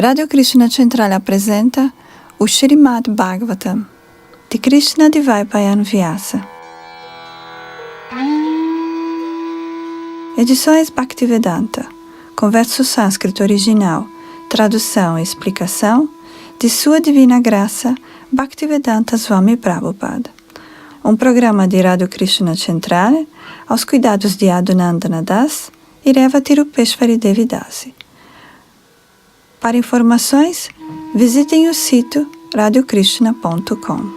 Radio Krishna Centrale apresenta o Srimad Bhagavatam de Krishna Dvaipayan Vyasa. Edições Bhaktivedanta, com verso sânscrito original, tradução e explicação de Sua Divina Graça Bhaktivedanta Swami Prabhupada. Um programa de Radio Krishna Centrale aos cuidados de Adonandana Das e Reva Tirupeshwari Devi Dasi. Para informações, visitem o sítio radiokrishna.com.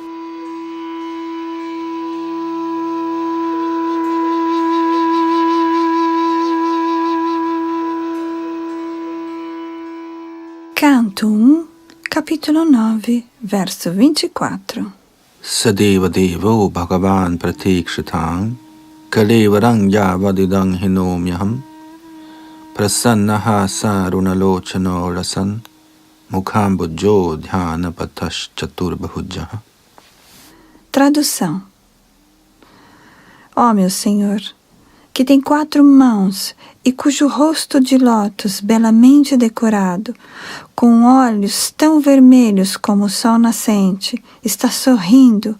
Canto 1, capítulo 9, verso 24. Sadeva Devo Bhagavan Pratikshitang Kalevarang Yavadidang Hinomyaham Prasannaha Sarunalochano Rasan Mukhambujjo Dhyana Patash Chaturbahujjaha. Tradução. Ó meu Senhor, que tem 4 mãos e cujo rosto de lótus belamente decorado, com olhos tão vermelhos como o sol nascente, está sorrindo,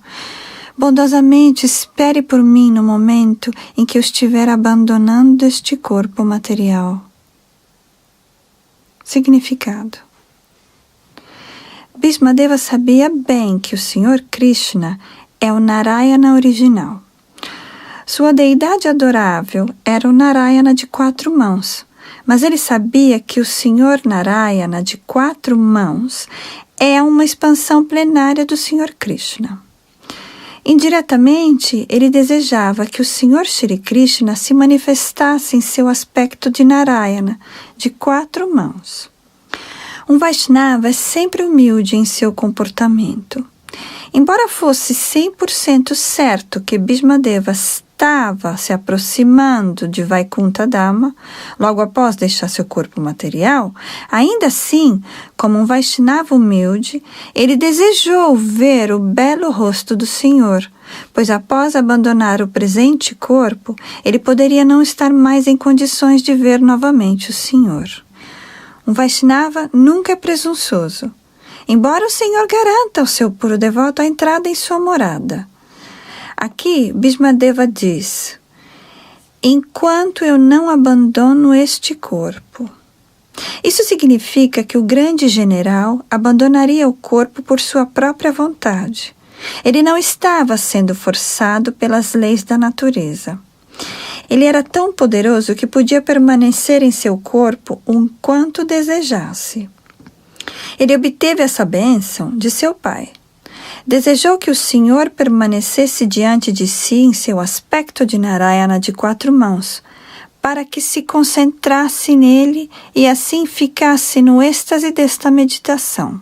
bondosamente espere por mim no momento em que eu estiver abandonando este corpo material. Significado. Bhismadeva sabia bem que o Senhor Krishna é o Narayana original. Sua deidade adorável era o Narayana de 4 mãos, mas ele sabia que o Senhor Narayana de 4 mãos é uma expansão plenária do Senhor Krishna. Indiretamente, ele desejava que o Senhor Shri Krishna se manifestasse em seu aspecto de Narayana, de 4 mãos. Um Vaishnava é sempre humilde em seu comportamento. Embora fosse 100% certo que Bhismadeva estava se aproximando de Vaikuntha Dhama, logo após deixar seu corpo material, ainda assim, como um Vaishnava humilde, ele desejou ver o belo rosto do Senhor, pois após abandonar o presente corpo, ele poderia não estar mais em condições de ver novamente o Senhor. Um Vaishnava nunca é presunçoso, embora o Senhor garanta ao seu puro devoto a entrada em sua morada. Aqui, Bhismadeva diz: enquanto eu não abandono este corpo. Isso significa que o grande general abandonaria o corpo por sua própria vontade. Ele não estava sendo forçado pelas leis da natureza. Ele era tão poderoso que podia permanecer em seu corpo enquanto desejasse. Ele obteve essa bênção de seu pai. Desejou que o Senhor permanecesse diante de si em seu aspecto de Narayana de 4 mãos, para que se concentrasse nele e assim ficasse no êxtase desta meditação.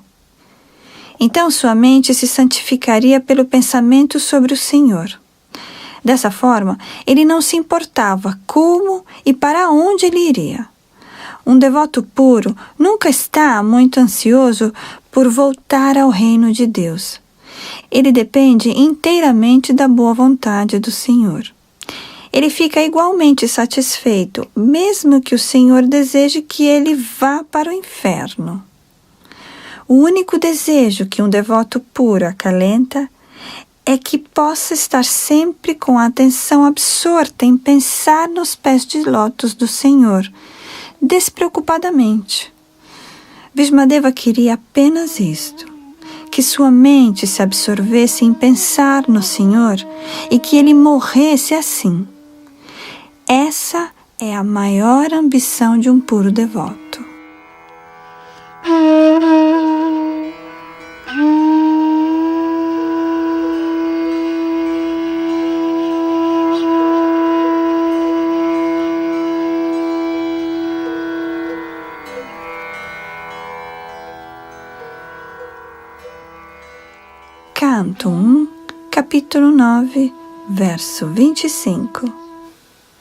Então sua mente se santificaria pelo pensamento sobre o Senhor. Dessa forma, ele não se importava como e para onde ele iria. Um devoto puro nunca está muito ansioso por voltar ao reino de Deus. Ele depende inteiramente da boa vontade do Senhor. Ele fica igualmente satisfeito, mesmo que o Senhor deseje que ele vá para o inferno. O único desejo que um devoto puro acalenta é que possa estar sempre com a atenção absorta em pensar nos pés de lótus do Senhor, despreocupadamente. Bhismadeva queria apenas isto, que sua mente se absorvesse em pensar no Senhor e que ele morresse assim. Essa é a maior ambição de um puro devoto. Canto 1, capítulo 9, verso 25.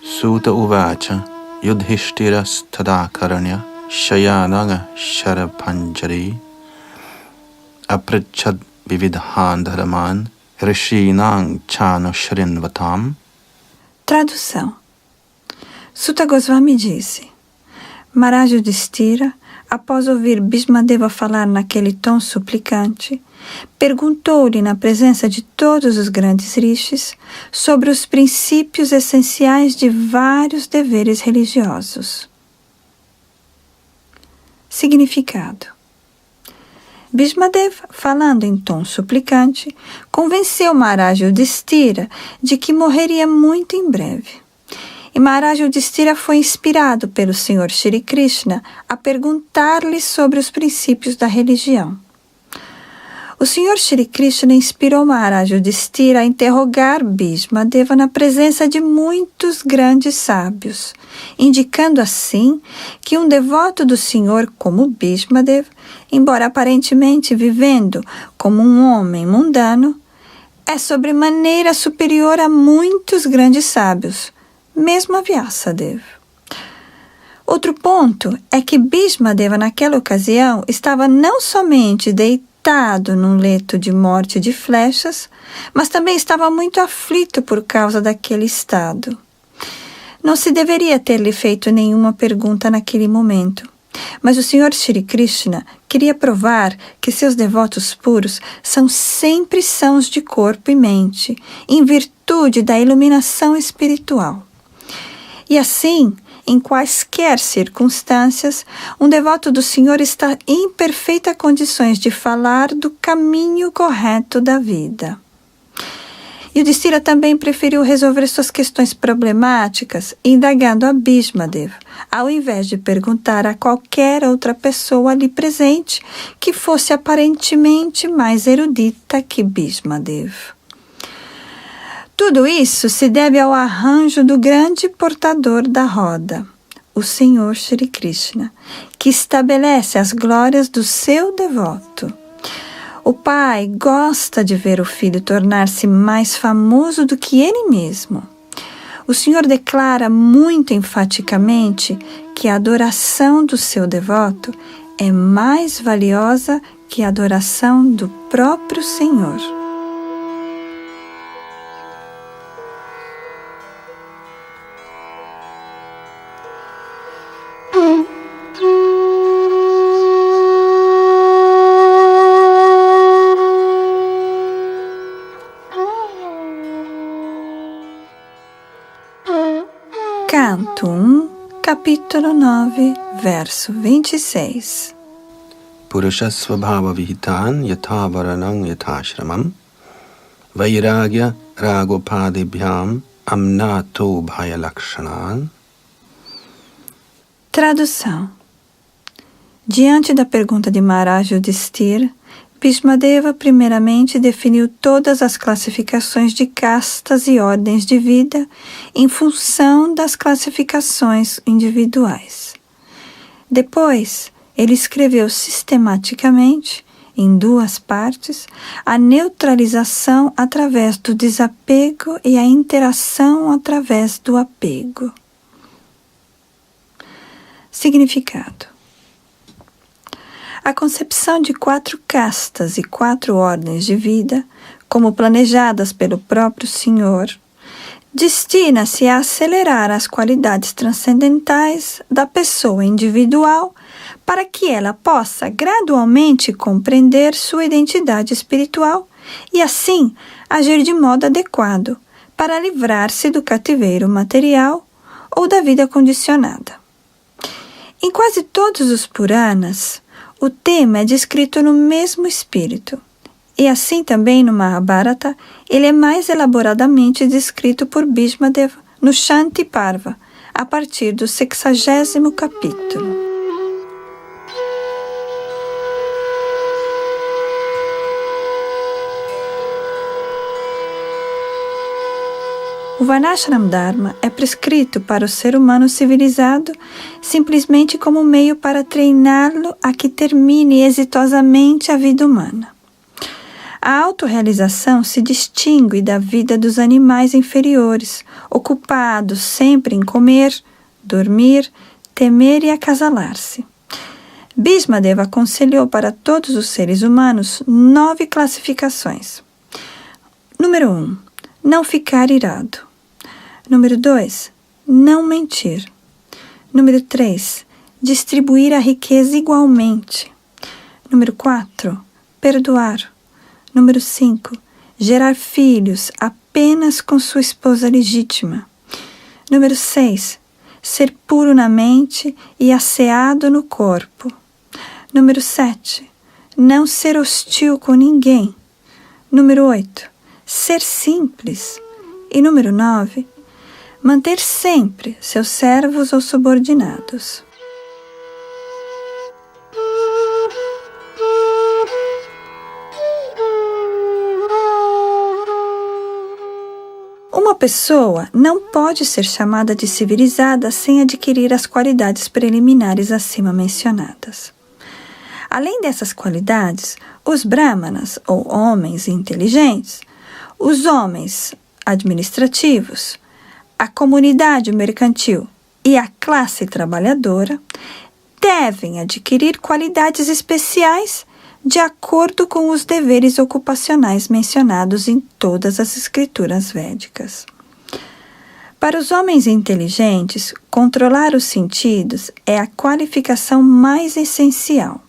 Suta Uvacha Yudhishtiras Tadakaranya Shayananga Sharapanjari Aprachad Vividhan Dharaman Rishinang Chano Shrinvatam. Tradução. Suta Goswami disse: Maharaj Yudhishthira após ouvir Bhismadeva falar naquele tom suplicante, perguntou-lhe na presença de todos os grandes rishis sobre os princípios essenciais de vários deveres religiosos. Significado: Bhismadeva, falando em tom suplicante, convenceu Maharaj Yudhishthira de que morreria muito em breve. E Maharaj Yudhishthira foi inspirado pelo Senhor Shri Krishna a perguntar-lhe sobre os princípios da religião. O Senhor Shri Krishna inspirou Maharaj Yudhishthira a interrogar Bhismadeva na presença de muitos grandes sábios, indicando assim que um devoto do Senhor como Bhismadeva, embora aparentemente vivendo como um homem mundano, é sobremaneira superior a muitos grandes sábios, mesmo a Vyasadeva. Outro ponto é que Bhismadeva naquela ocasião estava não somente deitado num leito de morte de flechas, mas também estava muito aflito por causa daquele estado. Não se deveria ter-lhe feito nenhuma pergunta naquele momento, mas o Senhor Shri Krishna queria provar que seus devotos puros são sempre sãos de corpo e mente, em virtude da iluminação espiritual. E assim, em quaisquer circunstâncias, um devoto do Senhor está em perfeitas condições de falar do caminho correto da vida. Yudhishthira também preferiu resolver suas questões problemáticas indagando a Bhismadeva, ao invés de perguntar a qualquer outra pessoa ali presente que fosse aparentemente mais erudita que Bhismadeva. Tudo isso se deve ao arranjo do grande portador da roda, o Senhor Shri Krishna, que estabelece as glórias do seu devoto. O pai gosta de ver o filho tornar-se mais famoso do que ele mesmo. O Senhor declara muito enfaticamente que a adoração do seu devoto é mais valiosa que a adoração do próprio Senhor. Canto 1, capítulo 9, verso 26. Purusha svabhava vihitan yatha varanam yathashramam vairagya ragopadibhyam amnato bhayalakshanan. Tradução: Diante da pergunta de Maharaj Yudhishthira, Bhismadeva primeiramente definiu todas as classificações de castas e ordens de vida em função das classificações individuais. Depois, ele escreveu sistematicamente, em 2 partes, a neutralização através do desapego e a interação através do apego. Significado: a concepção de 4 castas e 4 ordens de vida, como planejadas pelo próprio Senhor, destina-se a acelerar as qualidades transcendentais da pessoa individual para que ela possa gradualmente compreender sua identidade espiritual e, assim, agir de modo adequado para livrar-se do cativeiro material ou da vida condicionada. Em quase todos os Puranas, o tema é descrito no mesmo espírito, e assim também no Mahabharata, ele é mais elaboradamente descrito por Bhismadeva no Shanti Parva, a partir do 60º capítulo. O Varnashram Dharma é prescrito para o ser humano civilizado simplesmente como meio para treiná-lo a que termine exitosamente a vida humana. A autorrealização se distingue da vida dos animais inferiores, ocupados sempre em comer, dormir, temer e acasalar-se. Bhismadeva aconselhou para todos os seres humanos 9 classificações. Número 1. Não ficar irado. Número 2. Não mentir. Número 3. distribuir a riqueza igualmente. Número 4, perdoar. Número 5, gerar filhos apenas com sua esposa legítima. Número 6, ser puro na mente e asseado no corpo. Número 7, não ser hostil com ninguém. Número 8, ser simples. E número 9, manter sempre seus servos ou subordinados. Uma pessoa não pode ser chamada de civilizada sem adquirir as qualidades preliminares acima mencionadas. Além dessas qualidades, os brahmanas, ou homens inteligentes, os homens administrativos, a comunidade mercantil e a classe trabalhadora devem adquirir qualidades especiais de acordo com os deveres ocupacionais mencionados em todas as escrituras védicas. Para os homens inteligentes, controlar os sentidos é a qualificação mais essencial.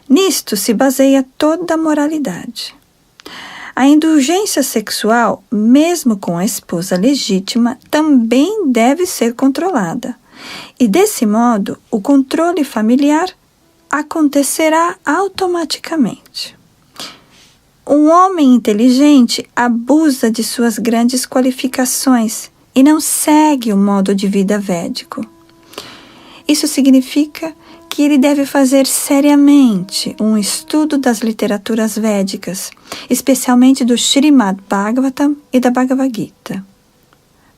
Nisto se baseia toda a moralidade. A indulgência sexual, mesmo com a esposa legítima, também deve ser controlada. E, desse modo, o controle familiar acontecerá automaticamente. Um homem inteligente abusa de suas grandes qualificações e não segue o modo de vida védico. Isso significa que ele deve fazer seriamente um estudo das literaturas védicas, especialmente do Srimad Bhagavatam e da Bhagavad Gita.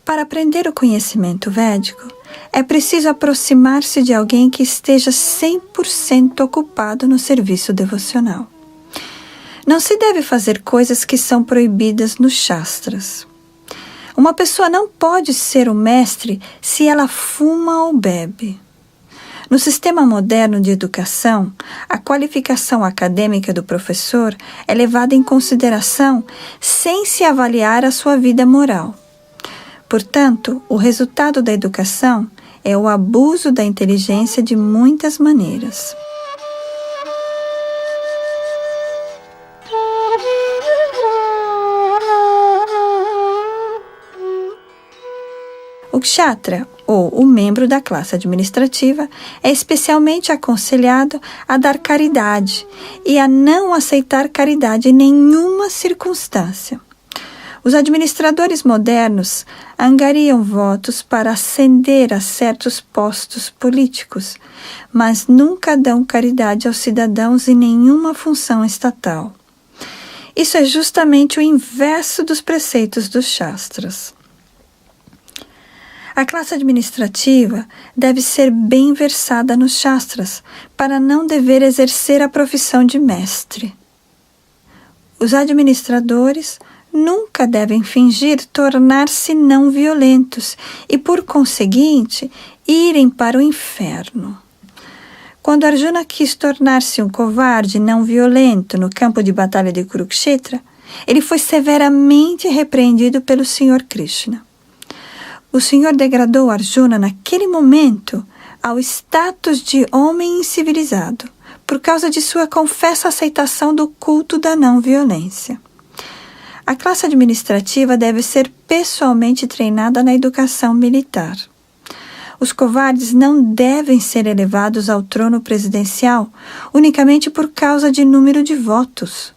Para aprender o conhecimento védico, é preciso aproximar-se de alguém que esteja 100% ocupado no serviço devocional. Não se deve fazer coisas que são proibidas nos Shastras. Uma pessoa não pode ser um mestre se ela fuma ou bebe. No sistema moderno de educação, a qualificação acadêmica do professor é levada em consideração sem se avaliar a sua vida moral. Portanto, o resultado da educação é o abuso da inteligência de muitas maneiras. O kshatriya, ou o membro da classe administrativa, é especialmente aconselhado a dar caridade e a não aceitar caridade em nenhuma circunstância. Os administradores modernos angariam votos para ascender a certos postos políticos, mas nunca dão caridade aos cidadãos em nenhuma função estatal. Isso é justamente o inverso dos preceitos dos Shastras. A classe administrativa deve ser bem versada nos Shastras para não dever exercer a profissão de mestre. Os administradores nunca devem fingir tornar-se não violentos e, por conseguinte, irem para o inferno. Quando Arjuna quis tornar-se um covarde não violento no campo de batalha de Kurukshetra, ele foi severamente repreendido pelo Senhor Krishna. O Senhor degradou Arjuna naquele momento ao status de homem incivilizado, por causa de sua confessa aceitação do culto da não-violência. A classe administrativa deve ser pessoalmente treinada na educação militar. Os covardes não devem ser elevados ao trono presidencial unicamente por causa de número de votos.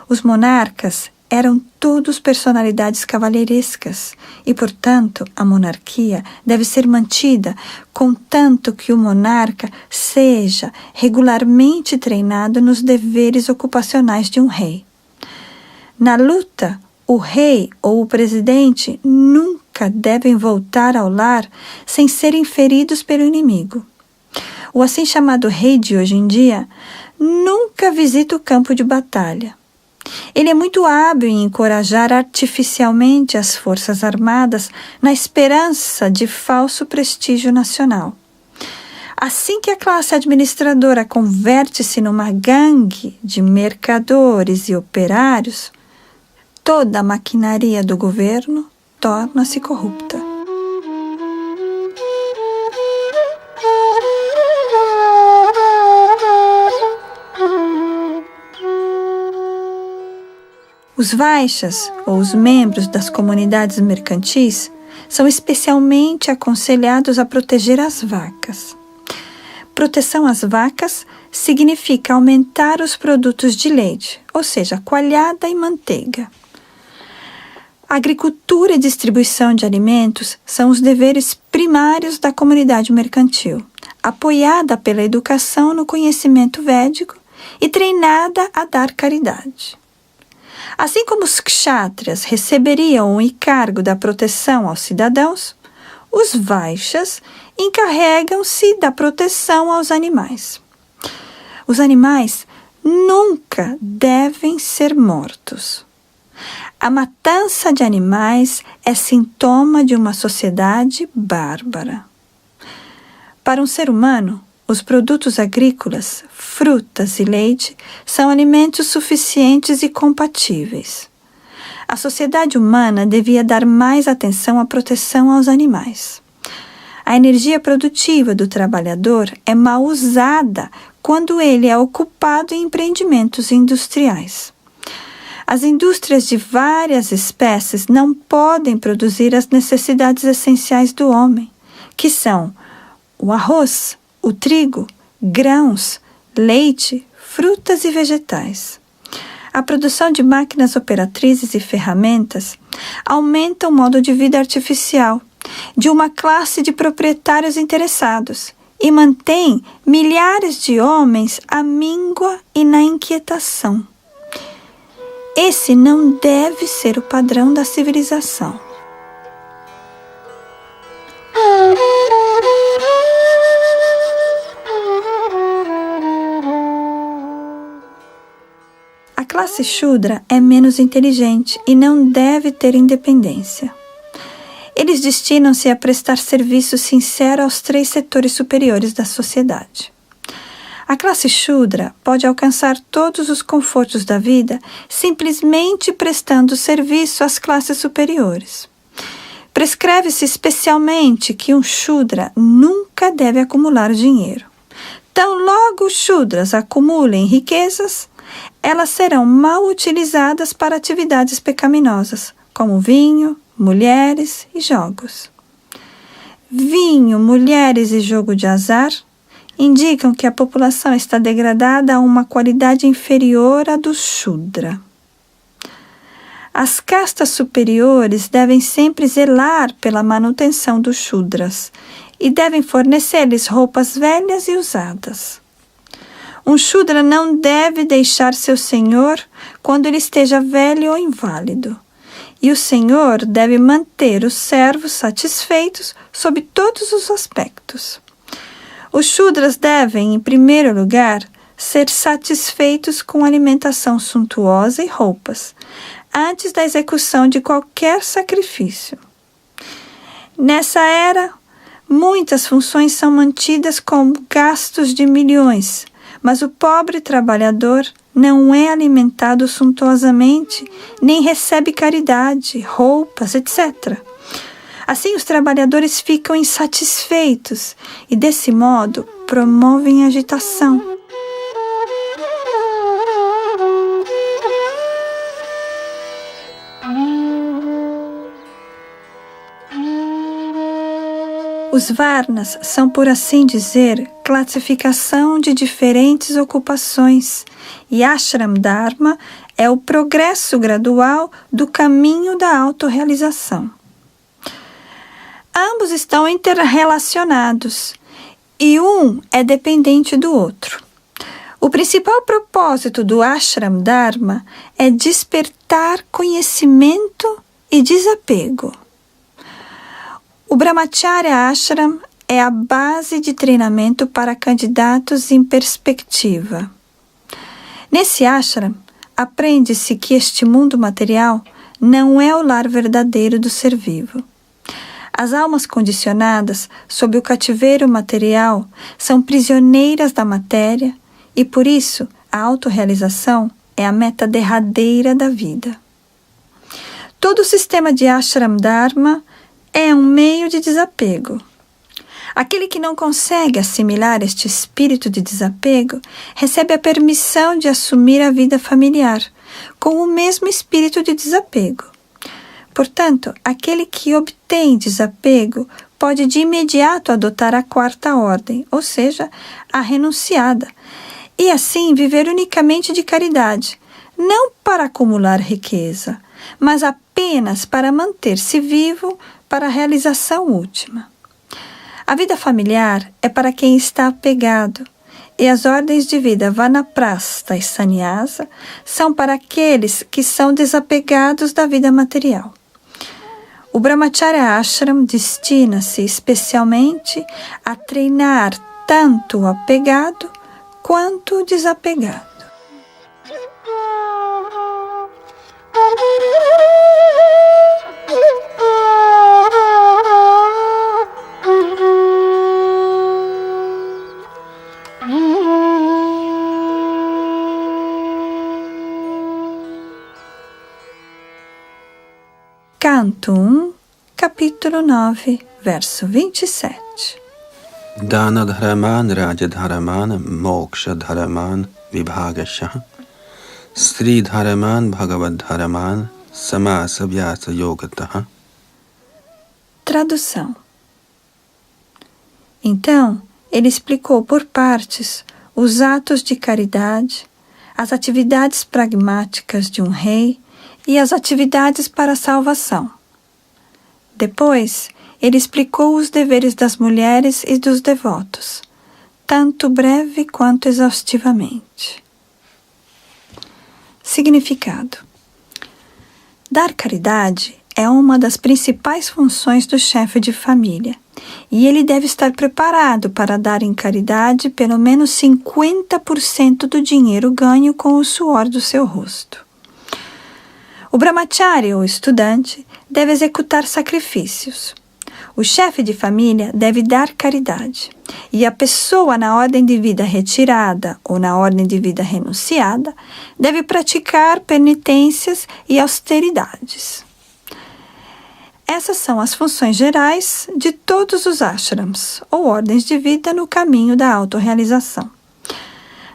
Os monarcas eram todos personalidades cavalheirescas e, portanto, a monarquia deve ser mantida contanto que o monarca seja regularmente treinado nos deveres ocupacionais de um rei. Na luta, o rei ou o presidente nunca devem voltar ao lar sem serem feridos pelo inimigo. O assim chamado rei de hoje em dia nunca visita o campo de batalha. Ele é muito hábil em encorajar artificialmente as forças armadas na esperança de falso prestígio nacional. Assim que a classe administradora converte-se numa gangue de mercadores e operários, toda a maquinaria do governo torna-se corrupta. Os Vaixas, ou os membros das comunidades mercantis, são especialmente aconselhados a proteger as vacas. Proteção às vacas significa aumentar os produtos de leite, ou seja, coalhada e manteiga. Agricultura e distribuição de alimentos são os deveres primários da comunidade mercantil, apoiada pela educação no conhecimento védico e treinada a dar caridade. Assim como os kshatriyas receberiam o encargo da proteção aos cidadãos, os Vaixas encarregam-se da proteção aos animais. Os animais nunca devem ser mortos. A matança de animais é sintoma de uma sociedade bárbara. Para um ser humano, os produtos agrícolas, frutas e leite são alimentos suficientes e compatíveis. A sociedade humana devia dar mais atenção à proteção aos animais. A energia produtiva do trabalhador é mal usada quando ele é ocupado em empreendimentos industriais. As indústrias de várias espécies não podem produzir as necessidades essenciais do homem, que são o arroz, o trigo, grãos, leite, frutas e vegetais. A produção de máquinas operatrizes e ferramentas aumenta o modo de vida artificial de uma classe de proprietários interessados e mantém milhares de homens à míngua e na inquietação. Esse não deve ser o padrão da civilização. A classe Shudra é menos inteligente e não deve ter independência. Eles destinam-se a prestar serviço sincero aos 3 setores superiores da sociedade. A classe Shudra pode alcançar todos os confortos da vida simplesmente prestando serviço às classes superiores. Prescreve-se especialmente que um Shudra nunca deve acumular dinheiro. Tão logo os Shudras acumulem riquezas, elas serão mal utilizadas para atividades pecaminosas, como vinho, mulheres e jogos. Vinho, mulheres e jogo de azar indicam que a população está degradada a uma qualidade inferior à do Shudra. As castas superiores devem sempre zelar pela manutenção dos Shudras e devem fornecer-lhes roupas velhas e usadas. Um Shudra não deve deixar seu senhor quando ele esteja velho ou inválido, e o senhor deve manter os servos satisfeitos sob todos os aspectos. Os Shudras devem, em primeiro lugar, ser satisfeitos com alimentação suntuosa e roupas, antes da execução de qualquer sacrifício. Nessa era, muitas funções são mantidas com gastos de milhões, mas o pobre trabalhador não é alimentado suntuosamente, nem recebe caridade, roupas, etc. Assim, os trabalhadores ficam insatisfeitos e, desse modo, promovem agitação. Os Varnas são, por assim dizer, classificação de diferentes ocupações, e Ashram Dharma é o progresso gradual do caminho da autorrealização. Ambos estão interrelacionados e um é dependente do outro. O principal propósito do Ashram Dharma é despertar conhecimento e desapego. O Brahmacharya Ashram é a base de treinamento para candidatos em perspectiva. Nesse ashram, aprende-se que este mundo material não é o lar verdadeiro do ser vivo. As almas condicionadas sob o cativeiro material são prisioneiras da matéria e, por isso, a autorrealização é a meta derradeira da vida. Todo o sistema de Ashram Dharma é um meio de desapego. Aquele que não consegue assimilar este espírito de desapego recebe a permissão de assumir a vida familiar com o mesmo espírito de desapego. Portanto, aquele que obtém desapego pode de imediato adotar a quarta ordem, ou seja, a renunciada, e assim viver unicamente de caridade, não para acumular riqueza, mas apenas para manter-se vivo para a realização última. A vida familiar é para quem está apegado, e as ordens de vida Vanaprastha e Sannyasa são para aqueles que são desapegados da vida material. O Brahmacharya Ashram destina-se especialmente a treinar tanto o apegado quanto o desapegado. Canto 1, capítulo 9, verso 27. Dana dharaman raja dharaman moksha dharaman vibhagashaha Sri dharaman bhagavad dharaman samasa vyasa yogataha. Tradução. Então, ele explicou por partes os atos de caridade, as atividades pragmáticas de um rei e as atividades para a salvação. Depois, ele explicou os deveres das mulheres e dos devotos, tanto breve quanto exaustivamente. Significado: dar caridade é uma das principais funções do chefe de família, e ele deve estar preparado para dar em caridade pelo menos 50% do dinheiro ganho com o suor do seu rosto. O brahmachari, ou estudante, deve executar sacrifícios. O chefe de família deve dar caridade, e a pessoa na ordem de vida retirada ou na ordem de vida renunciada deve praticar penitências e austeridades. Essas são as funções gerais de todos os ashrams, ou ordens de vida no caminho da autorrealização.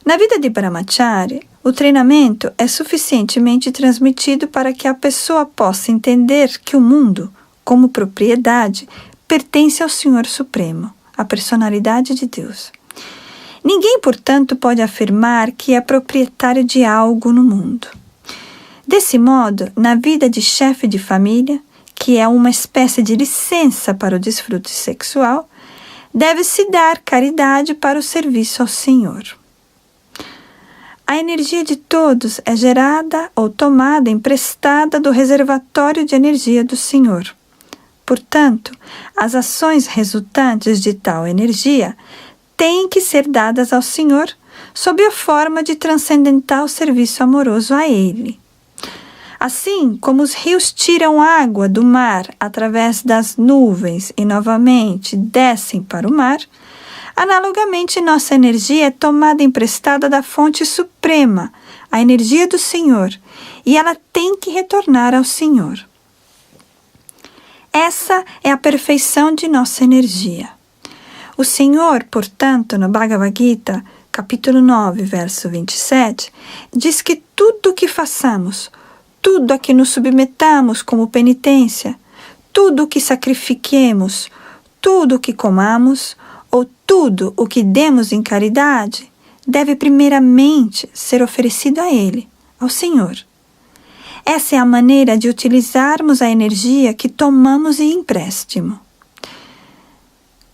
Na vida de brahmachari, o treinamento é suficientemente transmitido para que a pessoa possa entender que o mundo, como propriedade, pertence ao Senhor Supremo, a personalidade de Deus. Ninguém, portanto, pode afirmar que é proprietário de algo no mundo. Desse modo, na vida de chefe de família, que é uma espécie de licença para o desfrute sexual, deve-se dar caridade para o serviço ao Senhor. A energia de todos é gerada ou tomada emprestada do reservatório de energia do Senhor. Portanto, as ações resultantes de tal energia têm que ser dadas ao Senhor sob a forma de transcendental serviço amoroso a Ele. Assim como os rios tiram água do mar através das nuvens e novamente descem para o mar, analogamente nossa energia é tomada emprestada da fonte suprema, a energia do Senhor, e ela tem que retornar ao Senhor. Essa é a perfeição de nossa energia. O Senhor, portanto, no Bhagavad Gita, capítulo 9, verso 27, diz que tudo o que façamos, tudo a que nos submetamos como penitência, tudo o que sacrifiquemos, tudo o que comamos, ou tudo o que demos em caridade, deve primeiramente ser oferecido a Ele, ao Senhor. Essa é a maneira de utilizarmos a energia que tomamos em empréstimo.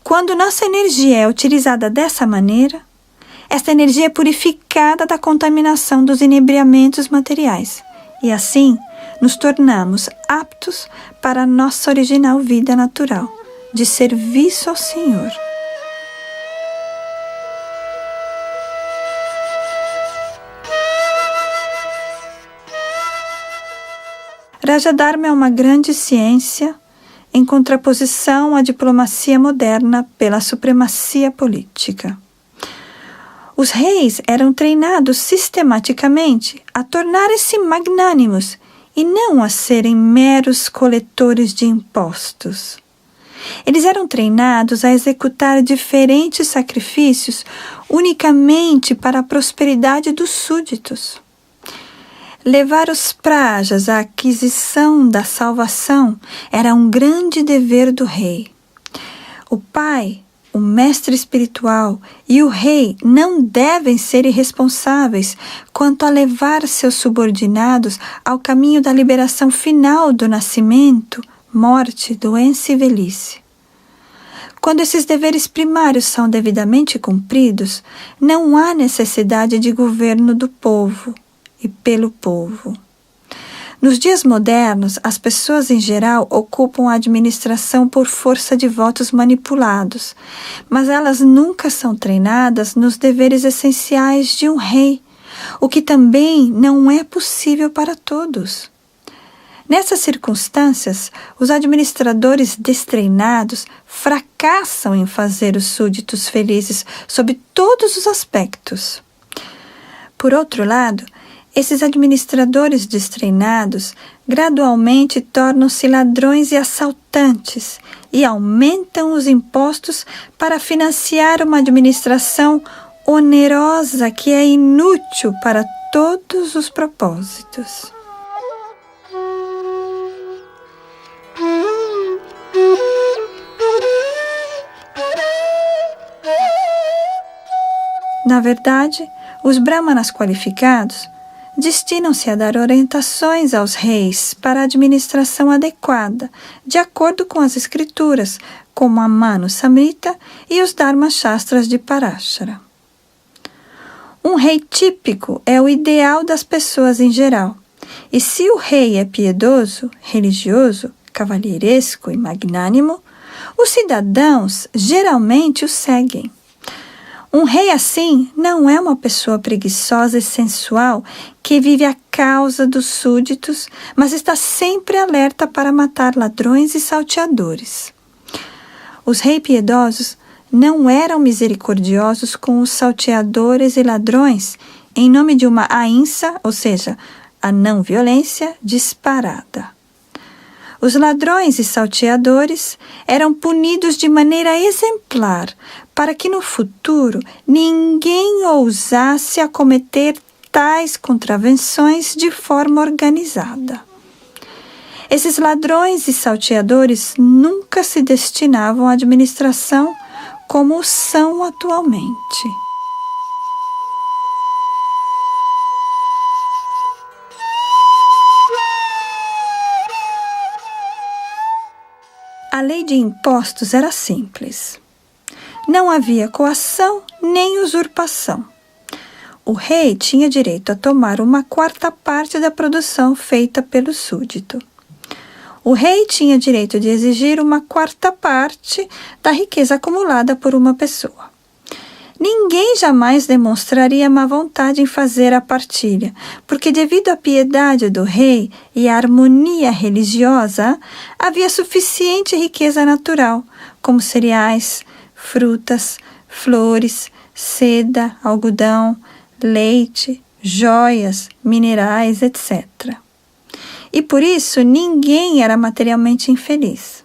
Quando nossa energia é utilizada dessa maneira, esta energia é purificada da contaminação dos inebriamentos materiais, e assim nos tornamos aptos para a nossa original vida natural, de serviço ao Senhor. Rajadharma é uma grande ciência em contraposição à diplomacia moderna pela supremacia política. Os reis eram treinados sistematicamente a tornarem-se magnânimos e não a serem meros coletores de impostos. Eles eram treinados a executar diferentes sacrifícios unicamente para a prosperidade dos súditos. Levar os prajas à aquisição da salvação era um grande dever do rei. O pai, o mestre espiritual e o rei não devem ser irresponsáveis quanto a levar seus subordinados ao caminho da liberação final do nascimento, morte, doença e velhice. Quando esses deveres primários são devidamente cumpridos, não há necessidade de governo do povo e pelo povo. Nos dias modernos, as pessoas em geral ocupam a administração por força de votos manipulados, mas elas nunca são treinadas nos deveres essenciais de um rei, o que também não é possível para todos. Nessas circunstâncias, os administradores destreinados fracassam em fazer os súditos felizes sob todos os aspectos. Por outro lado, esses administradores destreinados gradualmente tornam-se ladrões e assaltantes e aumentam os impostos para financiar uma administração onerosa que é inútil para todos os propósitos. Na verdade, os brahmanas qualificados destinam-se a dar orientações aos reis para a administração adequada, de acordo com as escrituras, como a Manu Samhita e os Dharma Shastras de Parashara. Um rei típico é o ideal das pessoas em geral, e se o rei é piedoso, religioso, cavalheiresco e magnânimo, os cidadãos geralmente o seguem. Um rei assim não é uma pessoa preguiçosa e sensual que vive à causa dos súditos, mas está sempre alerta para matar ladrões e salteadores. Os reis piedosos não eram misericordiosos com os salteadores e ladrões em nome de uma ahimsa, ou seja, a não violência disparada. Os ladrões e salteadores eram punidos de maneira exemplar para que no futuro ninguém ousasse a cometer tais contravenções de forma organizada. Esses ladrões e salteadores nunca se destinavam à administração como são atualmente. A lei de impostos era simples. Não havia coação nem usurpação. O rei tinha direito a tomar 1/4 parte da produção feita pelo súdito. O rei tinha direito de exigir 1/4 parte da riqueza acumulada por uma pessoa. Ninguém jamais demonstraria má vontade em fazer a partilha, porque devido à piedade do rei e à harmonia religiosa, havia suficiente riqueza natural, como cereais, frutas, flores, seda, algodão, leite, joias, minerais, etc. E por isso ninguém era materialmente infeliz.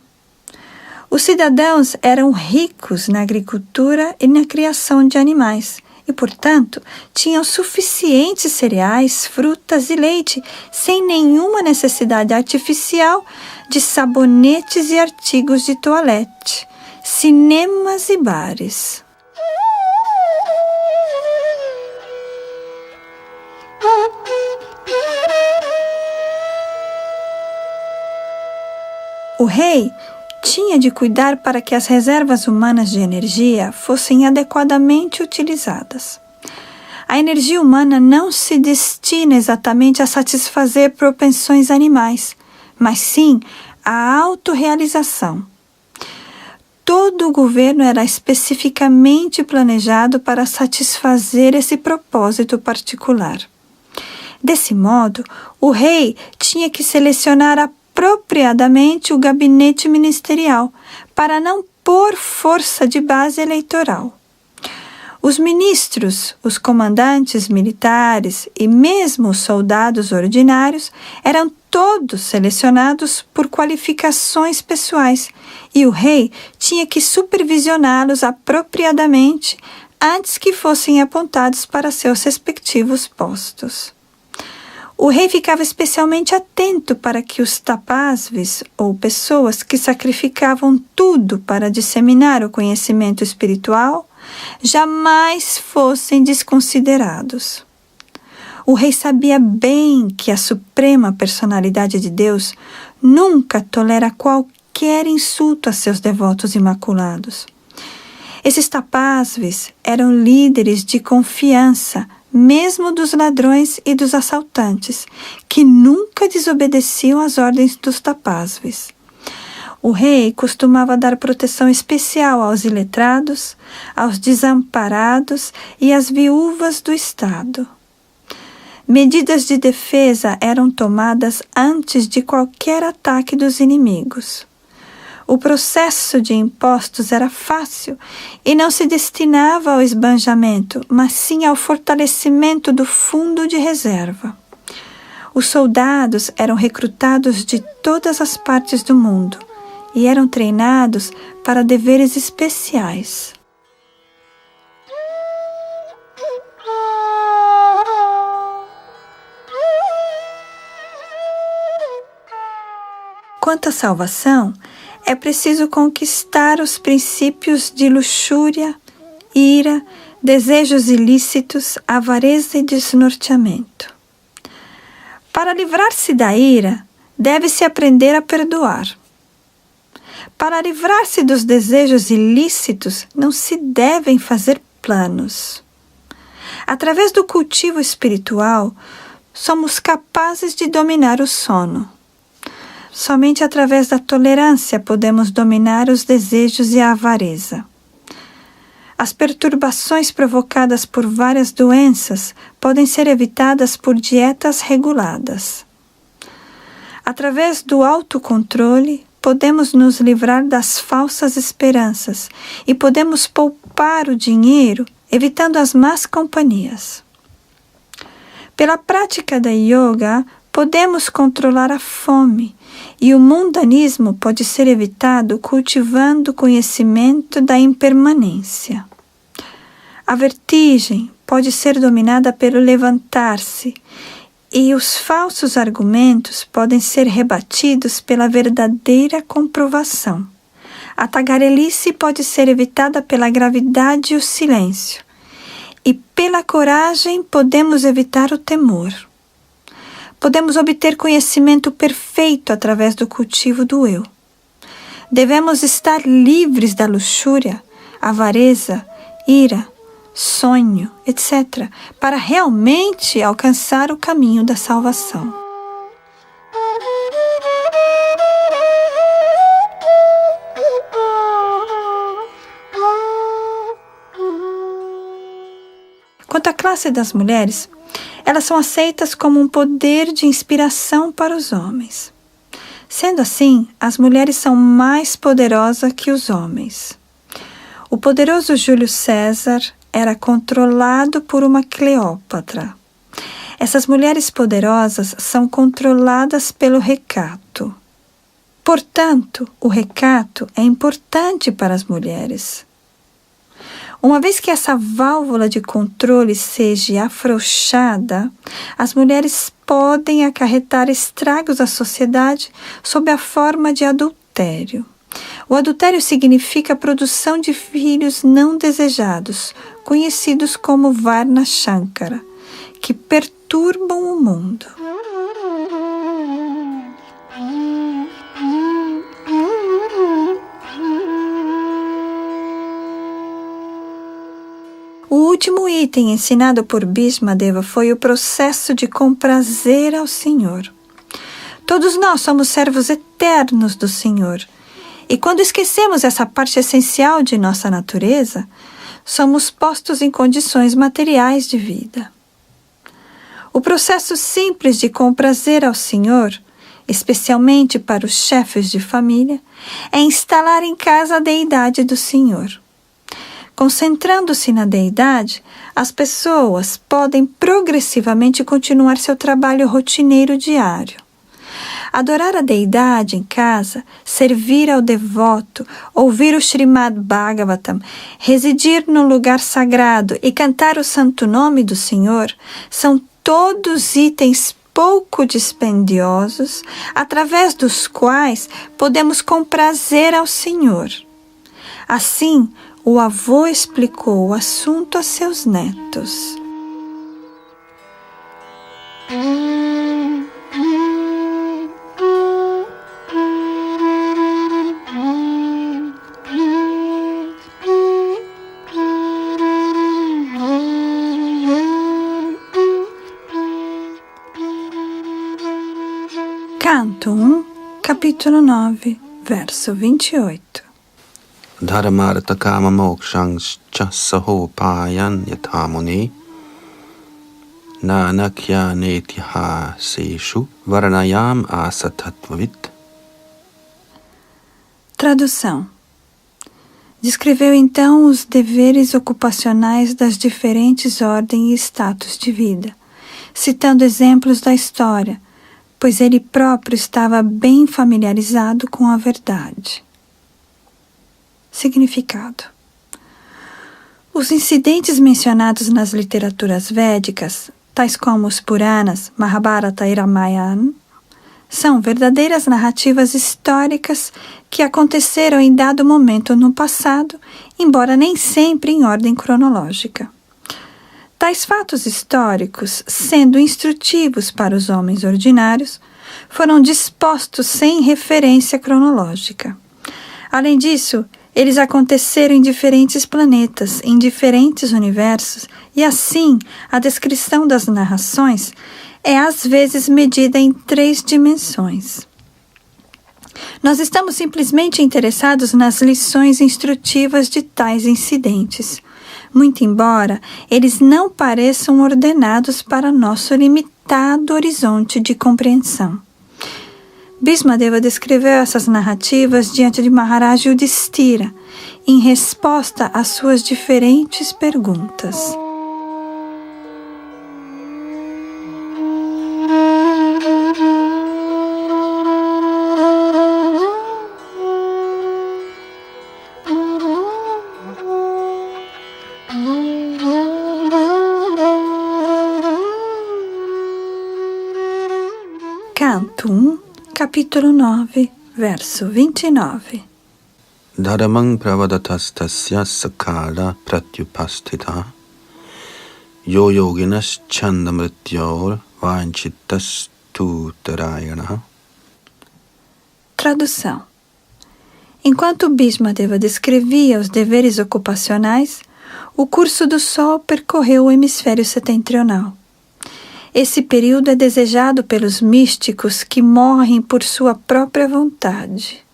Os cidadãos eram ricos na agricultura e na criação de animais e, portanto, tinham suficientes cereais, frutas e leite, sem nenhuma necessidade artificial de sabonetes e artigos de toalete, cinemas e bares. O rei tinha de cuidar para que as reservas humanas de energia fossem adequadamente utilizadas. A energia humana não se destina exatamente a satisfazer propensões animais, mas sim à autorrealização. Todo o governo era especificamente planejado para satisfazer esse propósito particular. Desse modo, o rei tinha que selecionar apropriadamente o gabinete ministerial, para não pôr força de base eleitoral. Os ministros, os comandantes militares e mesmo os soldados ordinários eram todos selecionados por qualificações pessoais, e o rei tinha que supervisioná-los apropriadamente antes que fossem apontados para seus respectivos postos. O rei ficava especialmente atento para que os tapasvis, ou pessoas que sacrificavam tudo para disseminar o conhecimento espiritual, jamais fossem desconsiderados. O rei sabia bem que a suprema personalidade de Deus nunca tolera qualquer insulto a seus devotos imaculados. Esses tapasvis eram líderes de confiança, mesmo dos ladrões e dos assaltantes, que nunca desobedeciam às ordens dos tapasvis. O rei costumava dar proteção especial aos iletrados, aos desamparados e às viúvas do Estado. Medidas de defesa eram tomadas antes de qualquer ataque dos inimigos. O processo de impostos era fácil e não se destinava ao esbanjamento, mas sim ao fortalecimento do fundo de reserva. Os soldados eram recrutados de todas as partes do mundo e eram treinados para deveres especiais. Quanto à salvação, é preciso conquistar os princípios de luxúria, ira, desejos ilícitos, avareza e desnorteamento. Para livrar-se da ira, deve-se aprender a perdoar. Para livrar-se dos desejos ilícitos, não se devem fazer planos. Através do cultivo espiritual, somos capazes de dominar o sono. Somente através da tolerância podemos dominar os desejos e a avareza. As perturbações provocadas por várias doenças podem ser evitadas por dietas reguladas. Através do autocontrole, podemos nos livrar das falsas esperanças e podemos poupar o dinheiro, evitando as más companhias. Pela prática da yoga, podemos controlar a fome, e o mundanismo pode ser evitado cultivando o conhecimento da impermanência. A vertigem pode ser dominada pelo levantar-se, e os falsos argumentos podem ser rebatidos pela verdadeira comprovação. A tagarelice pode ser evitada pela gravidade e o silêncio, e pela coragem podemos evitar o temor. Podemos obter conhecimento perfeito através do cultivo do eu. Devemos estar livres da luxúria, avareza, ira, sonho, etc., para realmente alcançar o caminho da salvação. Quanto à classe das mulheres, elas são aceitas como um poder de inspiração para os homens. Sendo assim, as mulheres são mais poderosas que os homens. O poderoso Júlio César era controlado por uma Cleópatra. Essas mulheres poderosas são controladas pelo recato. Portanto, o recato é importante para as mulheres. Uma vez que essa válvula de controle seja afrouxada, as mulheres podem acarretar estragos à sociedade sob a forma de adultério. O adultério significa a produção de filhos não desejados, conhecidos como Varna Shankara, que perturbam o mundo. O último item ensinado por Bhishmadeva foi o processo de comprazer ao Senhor. Todos nós somos servos eternos do Senhor. E quando esquecemos essa parte essencial de nossa natureza, somos postos em condições materiais de vida. O processo simples de comprazer ao Senhor, especialmente para os chefes de família, é instalar em casa a deidade do Senhor. Concentrando-se na deidade, as pessoas podem progressivamente continuar seu trabalho rotineiro diário. Adorar a deidade em casa, servir ao devoto, ouvir o Srimad Bhagavatam, residir no lugar sagrado e cantar o santo nome do Senhor são todos itens pouco dispendiosos, através dos quais podemos comprazer ao Senhor. Assim, o avô explicou o assunto a seus netos. Canto 1, capítulo 9, verso 28. Dharmartha kama mokshangscha sahopayan yathamuni nanakya netihaseshu varanayam asatatvavit. Tradução. Descreveu então os deveres ocupacionais das diferentes ordens e status de vida, citando exemplos da história, pois ele próprio estava bem familiarizado com a verdade. Significado. Os incidentes mencionados nas literaturas védicas, tais como os Puranas, Mahabharata e Ramayana, são verdadeiras narrativas históricas que aconteceram em dado momento no passado, embora nem sempre em ordem cronológica. Tais fatos históricos, sendo instrutivos para os homens ordinários, foram dispostos sem referência cronológica. Além disso, eles aconteceram em diferentes planetas, em diferentes universos, e assim a descrição das narrações é às vezes medida em 3 dimensões. Nós estamos simplesmente interessados nas lições instrutivas de tais incidentes, muito embora eles não pareçam ordenados para nosso limitado horizonte de compreensão. Bhismadeva descreveu essas narrativas diante de Maharaj Yudhishthira, em resposta às suas diferentes perguntas. Canto 1, capítulo 9, verso 29. Dharamang pravadatastasya sakala pratyupastita yo yoginas chandamrityor vanchitas tutarayana. Tradução. Enquanto Bhismadeva descrevia os deveres ocupacionais, o curso do Sol percorreu o hemisfério setentrional. Esse período é desejado pelos místicos que morrem por sua própria vontade.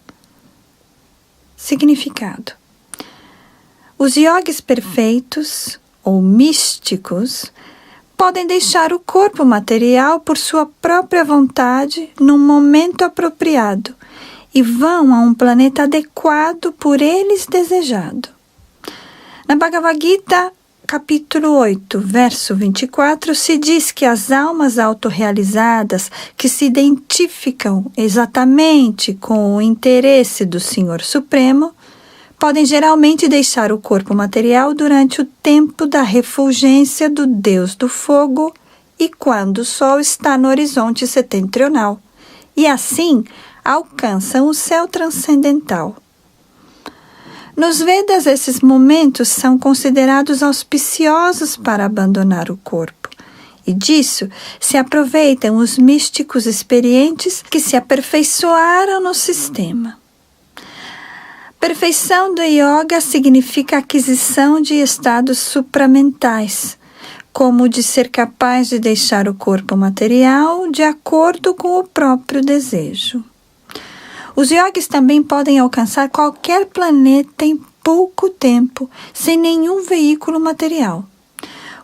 Significado. Os yogis perfeitos, ou místicos, podem deixar o corpo material por sua própria vontade num momento apropriado e vão a um planeta adequado por eles desejado. Na Bhagavad Gita, capítulo 8, verso 24, se diz que as almas autorrealizadas que se identificam exatamente com o interesse do Senhor Supremo podem geralmente deixar o corpo material durante o tempo da refulgência do Deus do Fogo e quando o Sol está no horizonte setentrional, e assim alcançam o céu transcendental. Nos Vedas, esses momentos são considerados auspiciosos para abandonar o corpo, e disso se aproveitam os místicos experientes que se aperfeiçoaram no sistema. Perfeição do yoga significa aquisição de estados supramentais, como o de ser capaz de deixar o corpo material de acordo com o próprio desejo. Os yogis também podem alcançar qualquer planeta em pouco tempo, sem nenhum veículo material.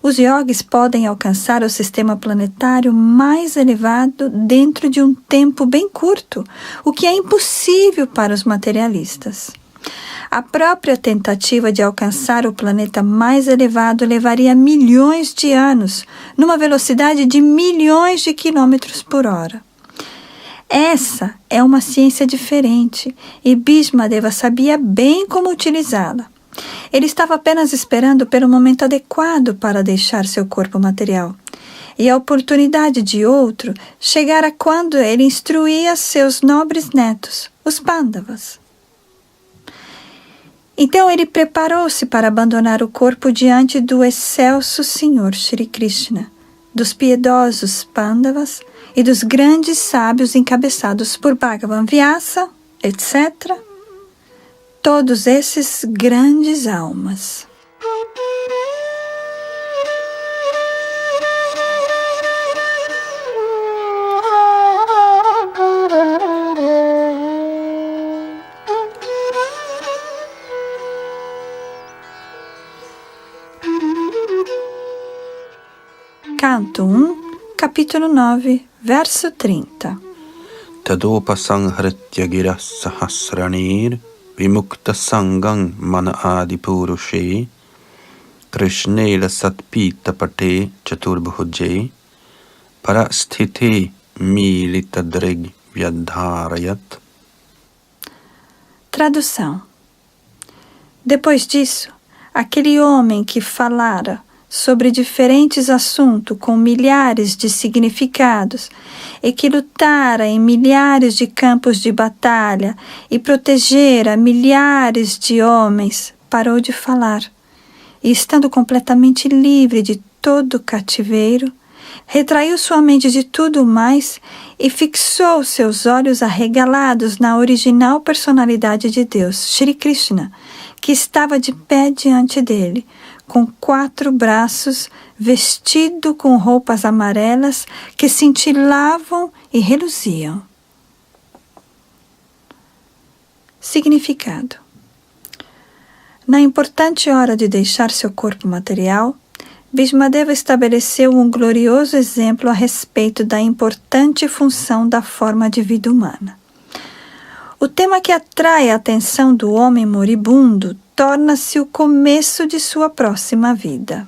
Os yogis podem alcançar o sistema planetário mais elevado dentro de um tempo bem curto, o que é impossível para os materialistas. A própria tentativa de alcançar o planeta mais elevado levaria milhões de anos, numa velocidade de milhões de quilômetros por hora. Essa é uma ciência diferente e Bhishmadeva sabia bem como utilizá-la. Ele estava apenas esperando pelo momento adequado para deixar seu corpo material. E a oportunidade de outro chegara quando ele instruía seus nobres netos, os Pandavas. Então ele preparou-se para abandonar o corpo diante do excelso Senhor Shri Krishna, dos piedosos Pandavas e dos grandes sábios encabeçados por Bhagavan Vyasa, etc. Todos esses grandes almas. Canto 1, capítulo 9, verso 30. Tadopa sanghritya giras sahasranir vimukta sangam mana adi purushe krishnela satpita pate chaturbhuje parasthite milita drig vyadharayat. Tradução. Depois disso, aquele homem que falara sobre diferentes assuntos com milhares de significados e que lutara em milhares de campos de batalha e protegera milhares de homens, parou de falar e, estando completamente livre de todo cativeiro, retraiu sua mente de tudo mais e fixou seus olhos arregalados na original personalidade de Deus, Shri Krishna, que estava de pé diante dele, com 4 braços, vestido com roupas amarelas que cintilavam e reluziam. Significado. Na importante hora de deixar seu corpo material, Bhishmadeva estabeleceu um glorioso exemplo a respeito da importante função da forma de vida humana. O tema que atrai a atenção do homem moribundo torna-se o começo de sua próxima vida.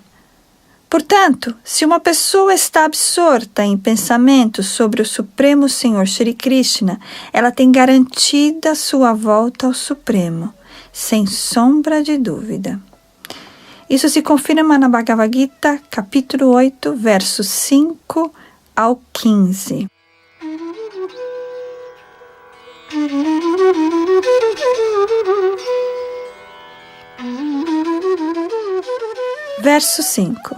Portanto, se uma pessoa está absorta em pensamentos sobre o Supremo Senhor Shri Krishna, ela tem garantida sua volta ao Supremo, sem sombra de dúvida. Isso se confirma na Bhagavad Gita, capítulo 8, versos 5 ao 15. Verso 5.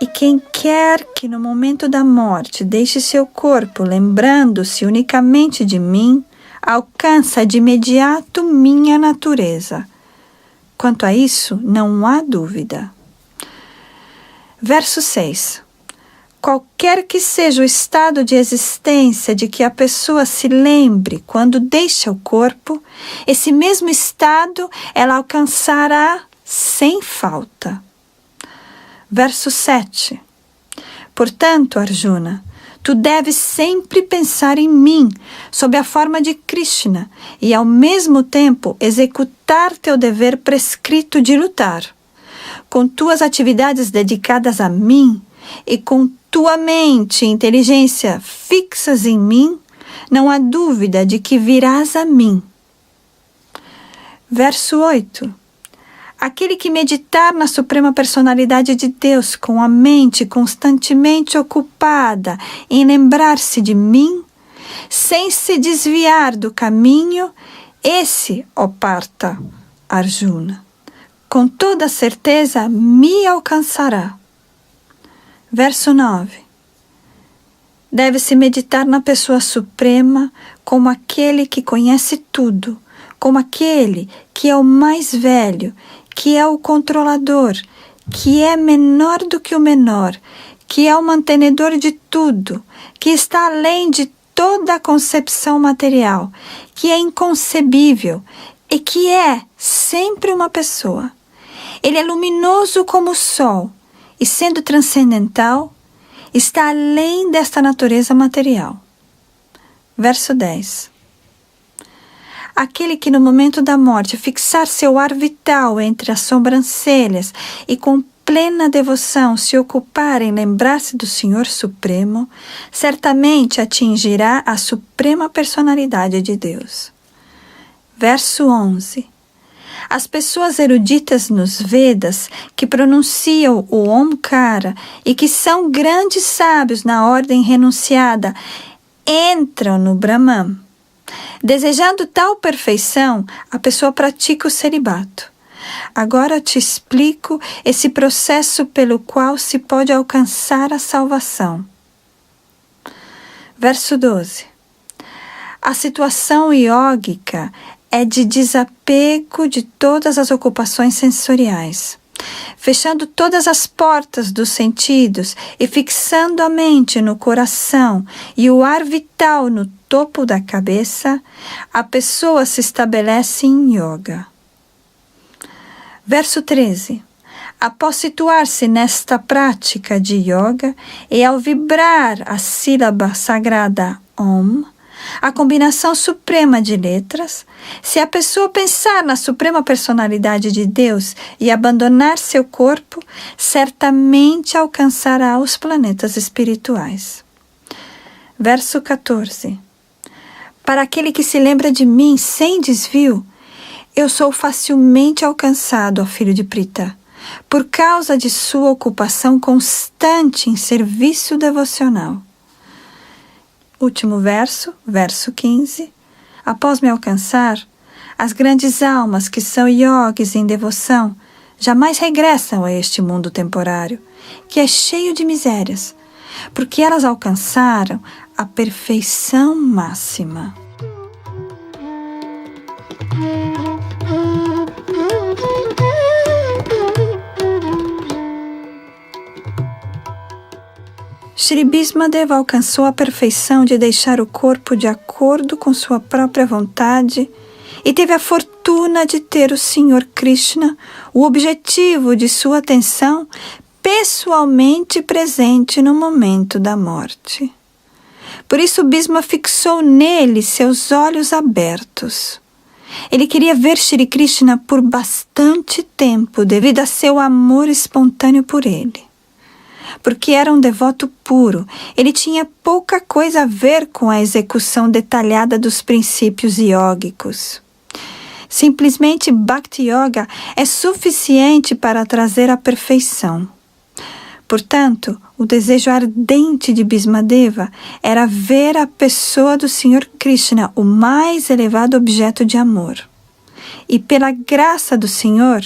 E quem quer que no momento da morte deixe seu corpo lembrando-se unicamente de mim, alcança de imediato minha natureza. Quanto a isso, não há dúvida. Verso 6. Qualquer que seja o estado de existência de que a pessoa se lembre quando deixa o corpo, esse mesmo estado ela alcançará sem falta. Verso 7. Portanto, Arjuna, tu deves sempre pensar em mim, sob a forma de Krishna, e ao mesmo tempo executar teu dever prescrito de lutar. Com tuas atividades dedicadas a mim e com tua mente e inteligência fixas em mim, não há dúvida de que virás a mim. Verso 8. Aquele que meditar na Suprema Personalidade de Deus com a mente constantemente ocupada em lembrar-se de mim, sem se desviar do caminho, esse, ó Partha, Arjuna, com toda certeza me alcançará. Verso 9. Deve-se meditar na Pessoa Suprema como aquele que conhece tudo, como aquele que é o mais velho, que é o controlador, que é menor do que o menor, que é o mantenedor de tudo, que está além de toda a concepção material, que é inconcebível e que é sempre uma pessoa. Ele é luminoso como o sol e, sendo transcendental, está além desta natureza material. Verso 10. Aquele que no momento da morte fixar seu ar vital entre as sobrancelhas e com plena devoção se ocupar em lembrar-se do Senhor Supremo, certamente atingirá a suprema personalidade de Deus. Verso 11. As pessoas eruditas nos Vedas, que pronunciam o Omkara e que são grandes sábios na ordem renunciada, entram no Brahman. Desejando tal perfeição, a pessoa pratica o celibato. Agora te explico esse processo pelo qual se pode alcançar a salvação. Verso 12. A situação iógica é de desapego de todas as ocupações sensoriais, fechando todas as portas dos sentidos e fixando a mente no coração e o ar vital no topo da cabeça, a pessoa se estabelece em yoga. Verso 13. Após situar-se nesta prática de yoga e ao vibrar a sílaba sagrada Om, a combinação suprema de letras, se a pessoa pensar na suprema personalidade de Deus e abandonar seu corpo, certamente alcançará os planetas espirituais. Verso 14. Para aquele que se lembra de mim sem desvio, eu sou facilmente alcançado, ó filho de Prita, por causa de sua ocupação constante em serviço devocional. Último verso, verso 15. Após me alcançar, as grandes almas que são yogis em devoção jamais regressam a este mundo temporário, que é cheio de misérias, porque elas alcançaram a perfeição máxima. Shri Bhismadeva alcançou a perfeição de deixar o corpo de acordo com sua própria vontade e teve a fortuna de ter o Senhor Krishna, o objetivo de sua atenção, pessoalmente presente no momento da morte. Por isso Bhisma fixou nele seus olhos abertos. Ele queria ver Shri Krishna por bastante tempo devido a seu amor espontâneo por ele. Porque era um devoto puro, ele tinha pouca coisa a ver com a execução detalhada dos princípios iógicos. Simplesmente Bhakti Yoga é suficiente para trazer a perfeição. Portanto, o desejo ardente de Bhismadeva era ver a pessoa do Senhor Krishna, o mais elevado objeto de amor. E pela graça do Senhor,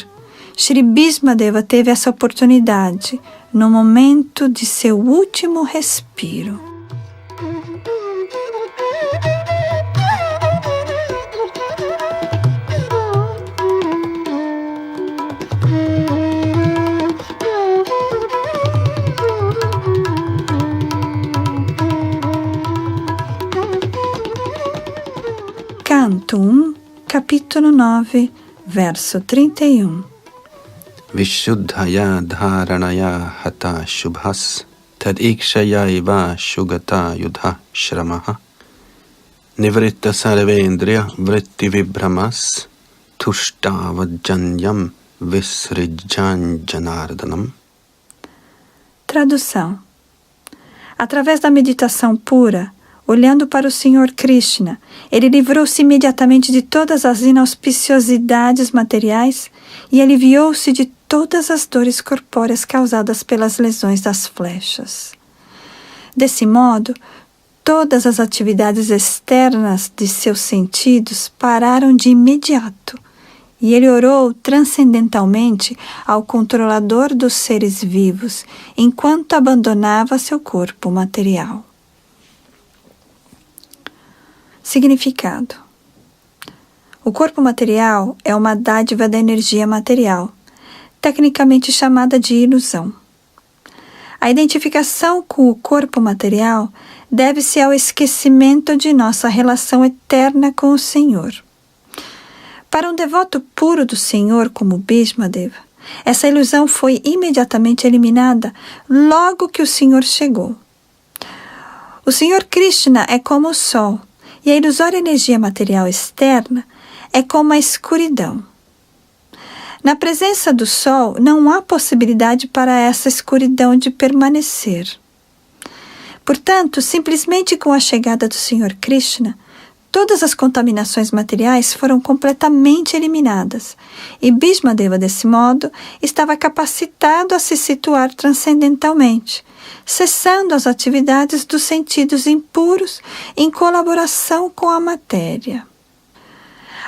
Shri Bhismadeva teve essa oportunidade no momento de seu último respiro. Canto 1, capítulo 9, verso 31. Vishuddhaya dharanaya hata shubhas tad ikshaya eva shugata yudha shramaha nivritta sarvendriya vritti vibhramas tushtavajanyam visrijjanjanardanam. Tradução. Através da meditação pura, olhando para o Senhor Krishna, ele livrou-se imediatamente de todas as inauspiciosidades materiais e aliviou-se de todas as dores corpóreas causadas pelas lesões das flechas. Desse modo, todas as atividades externas de seus sentidos pararam de imediato, e ele orou transcendentalmente ao controlador dos seres vivos, enquanto abandonava seu corpo material. Significado. O corpo material é uma dádiva da energia material, tecnicamente chamada de ilusão. A identificação com o corpo material deve-se ao esquecimento de nossa relação eterna com o Senhor. Para um devoto puro do Senhor como Bhismadeva, essa ilusão foi imediatamente eliminada logo que o Senhor chegou. O Senhor Krishna é como o sol, e a ilusória energia material externa é como a escuridão. Na presença do sol, não há possibilidade para essa escuridão de permanecer. Portanto, simplesmente com a chegada do Senhor Krishna, todas as contaminações materiais foram completamente eliminadas, e Bhismadeva, desse modo, estava capacitado a se situar transcendentalmente, cessando as atividades dos sentidos impuros em colaboração com a matéria.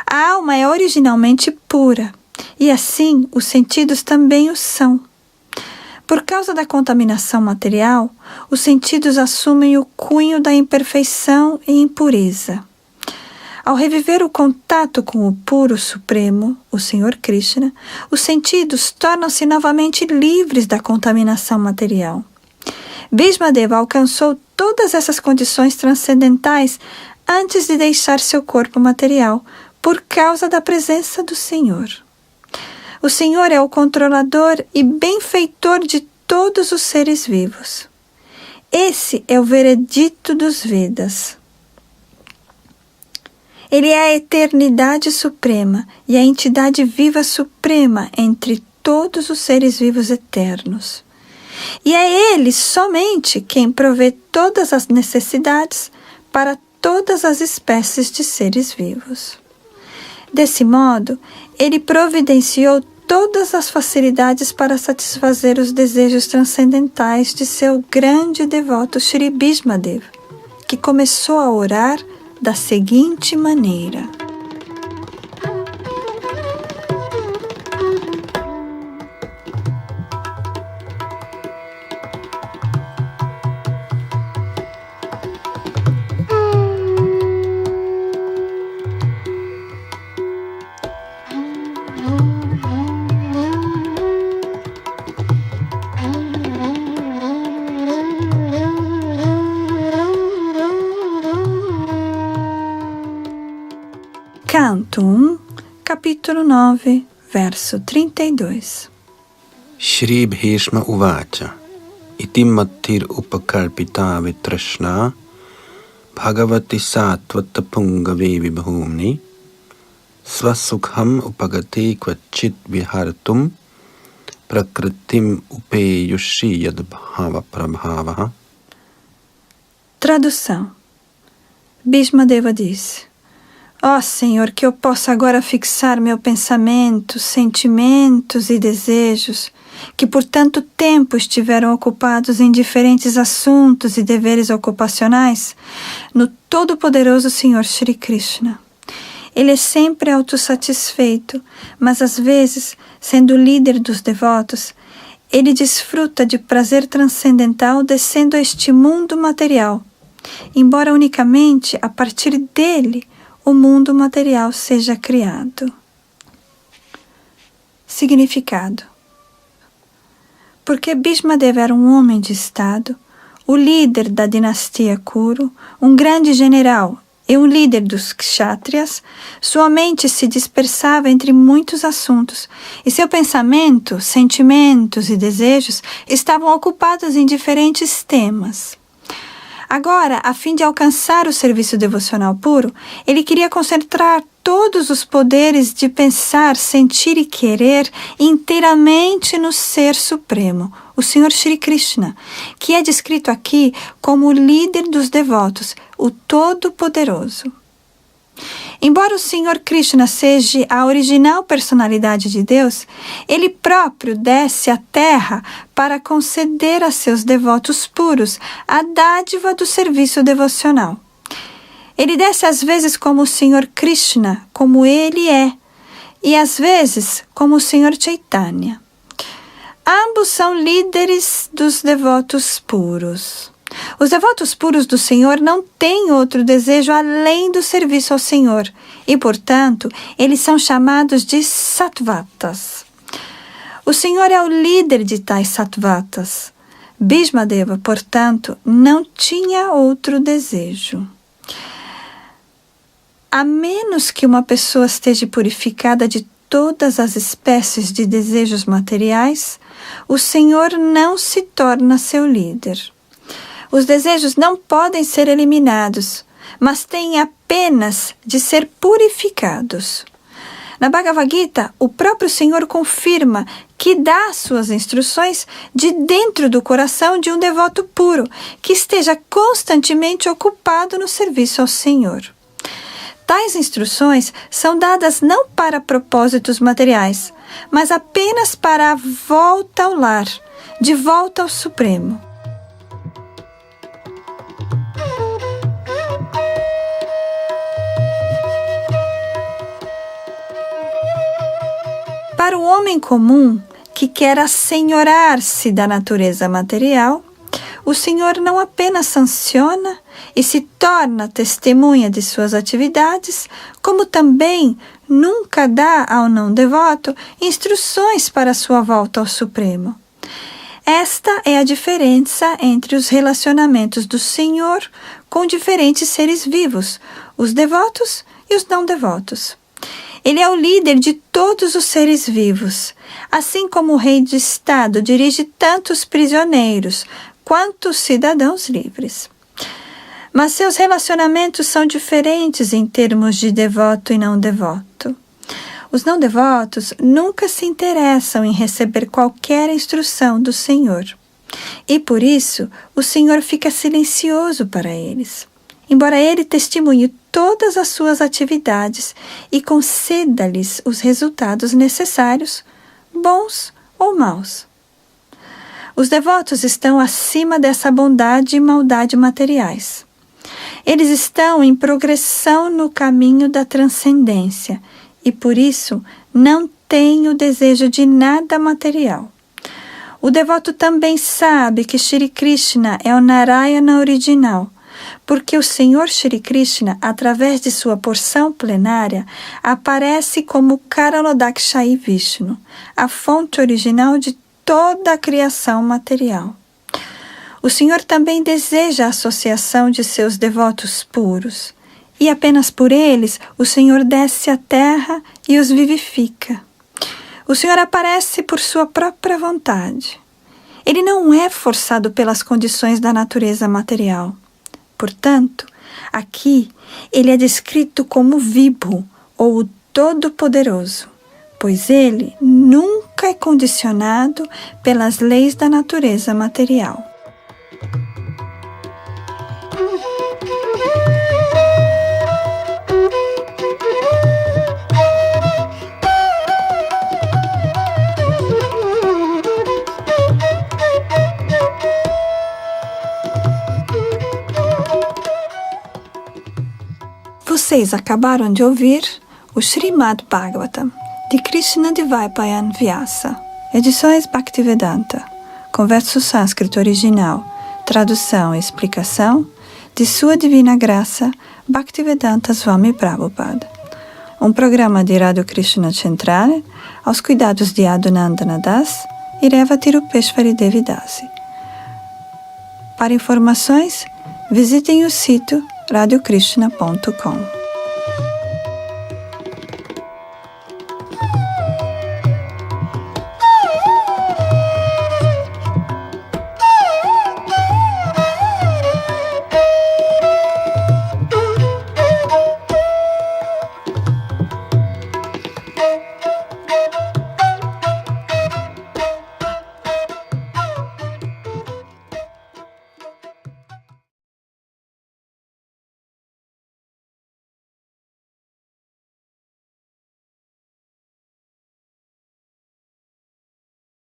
A alma é originalmente pura, e assim os sentidos também o são. Por causa da contaminação material, os sentidos assumem o cunho da imperfeição e impureza. Ao reviver o contato com o puro supremo, o Senhor Krishna, os sentidos tornam-se novamente livres da contaminação material. Bhismadeva alcançou todas essas condições transcendentais antes de deixar seu corpo material, por causa da presença do Senhor. O Senhor é o controlador e benfeitor de todos os seres vivos. Esse é o veredito dos Vedas. Ele é a eternidade suprema e a entidade viva suprema entre todos os seres vivos eternos. E é Ele somente quem provê todas as necessidades para todas as espécies de seres vivos. Desse modo, Ele providenciou todas as facilidades para satisfazer os desejos transcendentais de seu grande devoto Shri Bhismadeva, que começou a orar da seguinte maneira: Canto 1, capítulo 9, verso 32. Shri Bhishma Uvacha Iti Mattir Upakalpita Vitrashna Bhagavati Satvata Pungave Vibhumni Svasukham Upagati Kvachit Vihartum Prakritim Upeyushi Yadbhava Prabhavaha. Tradução. Bhismadeva disse: Ó Senhor, que eu possa agora fixar meu pensamento, sentimentos e desejos, que por tanto tempo estiveram ocupados em diferentes assuntos e deveres ocupacionais, no todo-poderoso Senhor Shri Krishna. Ele é sempre autossatisfeito, mas às vezes, sendo o líder dos devotos, ele desfruta de prazer transcendental descendo a este mundo material, embora unicamente a partir dele o mundo material seja criado. Significado. Porque Bhismadeva era um homem de Estado, o líder da dinastia Kuru, um grande general e um líder dos kshatriyas, sua mente se dispersava entre muitos assuntos e seu pensamento, sentimentos e desejos estavam ocupados em diferentes temas. Agora, a fim de alcançar o serviço devocional puro, ele queria concentrar todos os poderes de pensar, sentir e querer inteiramente no Ser Supremo, o Senhor Shri Krishna, que é descrito aqui como o líder dos devotos, o Todo-Poderoso. Embora o Senhor Krishna seja a original personalidade de Deus, ele próprio desce à terra para conceder a seus devotos puros a dádiva do serviço devocional. Ele desce às vezes como o Senhor Krishna, como ele é, e às vezes como o Senhor Chaitanya. Ambos são líderes dos devotos puros. Os devotos puros do Senhor não têm outro desejo além do serviço ao Senhor e, portanto, eles são chamados de sattvatas. O Senhor é o líder de tais sattvatas. Bhismadeva, portanto, não tinha outro desejo. A menos que uma pessoa esteja purificada de todas as espécies de desejos materiais, o Senhor não se torna seu líder. Os desejos não podem ser eliminados, mas têm apenas de ser purificados. Na Bhagavad Gita, o próprio Senhor confirma que dá suas instruções de dentro do coração de um devoto puro, que esteja constantemente ocupado no serviço ao Senhor. Tais instruções são dadas não para propósitos materiais, mas apenas para a volta ao lar, de volta ao Supremo. Para o homem comum que quer assenhorar-se da natureza material, o Senhor não apenas sanciona e se torna testemunha de suas atividades, como também nunca dá ao não devoto instruções para sua volta ao Supremo. Esta é a diferença entre os relacionamentos do Senhor com diferentes seres vivos, os devotos e os não devotos. Ele é o líder de todos os seres vivos, assim como o rei de Estado dirige tanto os prisioneiros quanto os cidadãos livres. Mas seus relacionamentos são diferentes em termos de devoto e não devoto. Os não devotos nunca se interessam em receber qualquer instrução do Senhor. E por isso, o Senhor fica silencioso para eles. Embora ele testemunhe todas as suas atividades e conceda-lhes os resultados necessários, bons ou maus. Os devotos estão acima dessa bondade e maldade materiais. Eles estão em progressão no caminho da transcendência e, por isso, não têm o desejo de nada material. O devoto também sabe que Shri Krishna é o Narayana original, porque o Senhor Shri Krishna, através de sua porção plenária, aparece como Karalodakshai Vishnu, a fonte original de toda a criação material. O Senhor também deseja a associação de seus devotos puros, e apenas por eles o Senhor desce à terra e os vivifica. O Senhor aparece por sua própria vontade. Ele não é forçado pelas condições da natureza material. Portanto, aqui ele é descrito como Vibhu, ou o Todo-Poderoso, pois ele nunca é condicionado pelas leis da natureza material. Vocês acabaram de ouvir o Srimad Bhagavatam, de Krishna Dvaipayan Vyasa, edições Bhaktivedanta, com verso sânscrito original, tradução e explicação de Sua Divina Graça Bhaktivedanta Swami Prabhupada. Um programa de Radha Krishna Central aos cuidados de Adunandana Das e Revati Rupeshwari Devi Dasi. Para informações, visitem o sítio radiokrishna.com.